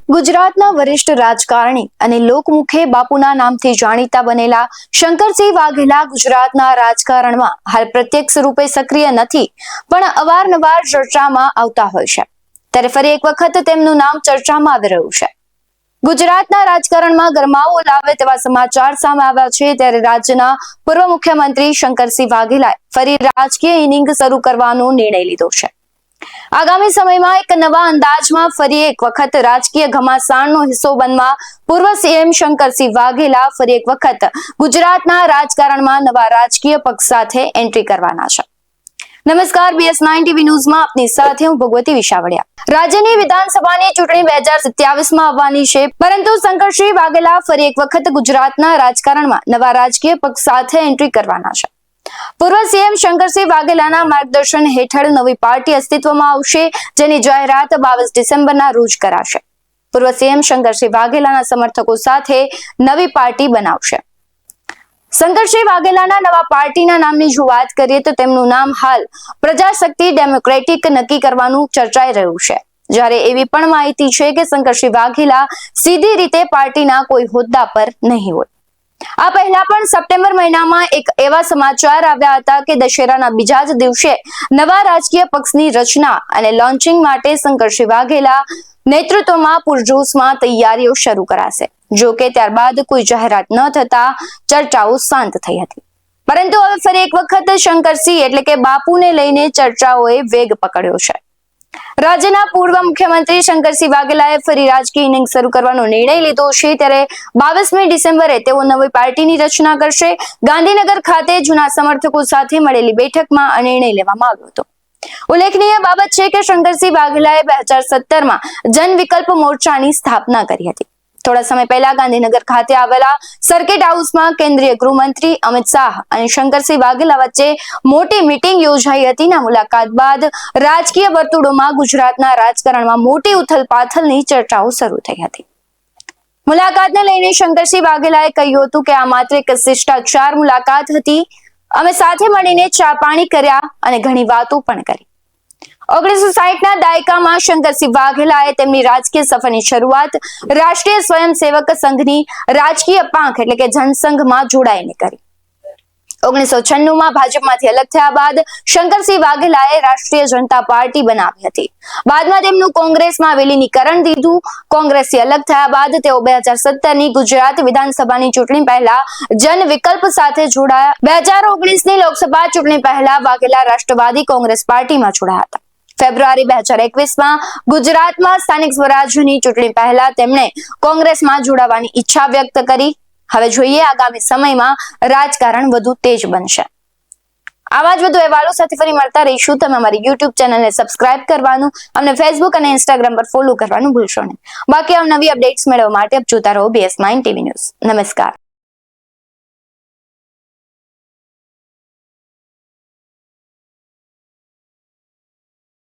ગુજરાતના વરિષ્ઠ રાજકારણી અને લોકમુખે બાપુના નામથી જાણીતા બનેલા શંકરસિંહ વાઘેલા ગુજરાતના રાજકારણમાં હાલ પ્રત્યક્ષ રૂપે સક્રિય નથી, પણ અવારનવાર ચર્ચામાં આવતા હોય છે. ત્યારે ફરી એક વખત તેમનું નામ ચર્ચામાં આવી રહ્યું છે. ગુજરાતના રાજકારણમાં ગરમાવો લાવે તેવા સમાચાર સામે આવ્યા છે. ત્યારે રાજ્યના પૂર્વ મુખ્યમંત્રી શંકરસિંહ વાઘેલાએ ફરી રાજકીય ઇનિંગ શરૂ કરવાનો નિર્ણય લીધો છે. આગામી સમયમાં એક નવા અંદાજમાં ફરી એક વખત રાજકીય ઘમાસાણનો હિસ્સો બનવા પૂર્વ સીએમ શંકરસિંહ વાઘેલા ફરી એક વખત ગુજરાતના રાજકારણમાં નવા રાજકીય પક્ષ સાથે એન્ટ્રી કરવાના છે. નમસ્કાર, BS9 TV ન્યૂઝમાં આપની સાથે હું ભગવતી વિશાવડિયા. રાજ્યની વિધાનસભાની ચૂંટણી 2027માં આવવાની છે, પરંતુ શંકરસિંહ વાઘેલા ફરી એક વખત ગુજરાતના રાજકારણમાં નવા રાજકીય પક્ષ સાથે એન્ટ્રી કરવાના છે. પૂર્વ સીએમ શંકરસિંહ વાઘેલાના માર્ગદર્શન હેઠળ નવી પાર્ટી અસ્તિત્વમાં આવશે, જેની જાહેરાત 22 ડિસેમ્બરના રોજ કરાશે. પૂર્વ સીએમ શંકરસિંહ વાઘેલાના સમર્થકો સાથે નવી પાર્ટી બનાવશે. શંકરસિંહ વાઘેલાના નવા પાર્ટીના નામની જો વાત કરીએ તો તેમનું નામ હાલ પ્રજાશક્તિ ડેમોક્રેટિક નક્કી કરવાનું ચર્ચાઈ રહ્યું છે. જ્યારે એવી પણ માહિતી છે કે શંકરસિંહ વાઘેલા સીધી રીતે પાર્ટીના કોઈ હોદ્દા પર નહીં હોય. આ પહેલા પણ સપ્ટેમ્બર મહિનામાં એક એવા સમાચાર આવ્યા હતા કે દશેરાના બીજા જ દિવસે નવા રાજકીય પક્ષની રચના અને લોન્ચિંગ માટે શંકરસિંહ વાઘેલા નેતૃત્વમાં પૂરજોશમાં તૈયારીઓ શરૂ કરાશે. જો કે ત્યારબાદ કોઈ જાહેરાત ન થતા ચર્ચાઓ શાંત થઈ હતી. પરંતુ હવે ફરી એક વખત શંકરસિંહ એટલે કે બાપુને લઈને ચર્ચાઓએ વેગ પકડ્યો છે. રાજ્યના પૂર્વ મુખ્યમંત્રી શંકરસિંહ વાઘેલાએ ફરી રાજકીય ઇનિંગ શરૂ કરવાનો નિર્ણય લીધો છે. ત્યારે 22મી ડિસેમ્બરે તેઓ નવી પાર્ટીની રચના કરશે. ગાંધીનગર ખાતે જૂના સમર્થકો સાથે મળેલી બેઠકમાં આ નિર્ણય લેવામાં આવ્યો હતો. ઉલ્લેખનીય બાબત છે કે શંકરસિંહ વાઘેલાએ 2017માં જન વિકલ્પ મોરચાની સ્થાપના કરી હતી. થોડા સમય પહેલા ગાંધીનગર ખાતે આવેલા સર્કિટ હાઉસમાં કેન્દ્રીય ગૃહમંત્રી અમિત શાહ અને શંકરસિંહ વાઘેલા વચ્ચે મોટી મીટિંગ યોજાઈ હતી. આ મુલાકાત બાદ રાજકીય વર્તુળોમાં ગુજરાતના રાજકારણમાં મોટી ઉથલપાથલની ચર્ચાઓ શરૂ થઈ હતી. મુલાકાતને લઈને શંકરસિંહ વાઘેલાએ કહ્યું હતું કે આ માત્ર એક શિષ્ટાચાર મુલાકાત હતી. અમે સાથે મળીને ચા પાણી કર્યા અને ઘણી વાતો પણ કરી. 1960ના દાયકામાં શંકરસિંહ વાઘેલાએ તેમની રાજકીય સફરની શરૂઆત રાષ્ટ્રીય સ્વયંસેવક સંઘની રાજકીય પાંખ એટલે કે જનસંઘમાં જોડાઈને કરી. 1996માં ભાજપમાંથી અલગ થયા બાદ શંકરસિંહ વાઘેલાએ રાષ્ટ્રીય જનતા પાર્ટી બનાવી હતી. બાદમાં તેમનું કોંગ્રેસમાં વિલીનીકરણ દીધું. કોંગ્રેસથી અલગ થયા બાદ તેઓ 2017ની ગુજરાત વિધાનસભાની ચૂંટણી પહેલા જન વિકલ્પ સાથે જોડાયા. 2019ની લોકસભા ચૂંટણી પહેલા વાઘેલા રાષ્ટ્રવાદી કોંગ્રેસ પાર્ટીમાં જોડાયા હતા. ફેબ્રુઆરી 2021માં ગુજરાતમાં સ્થાનિક સ્વરાજ્યની ચૂંટણી પહેલા તેમણે કોંગ્રેસમાં જોડાવાની ઈચ્છા વ્યક્ત કરી. હવે જોઈએ આગામી સમયમાં રાજકારણ વધુ તેજ બનશે. આવા જ વધુ અહેવાલો સાથે ફરી મળતા રહીશું. તમે અમારી YouTube ચેનલને સબસ્ક્રાઇબ કરવાનું, અમને Facebook અને Instagram પર ફોલો કરવાનું ભૂલશો નહીં. બાકી નવી અપડેટ્સ મેળવવા માટે આપ જોતા રહો BS9 TV ન્યૂઝ. નમસ્કાર.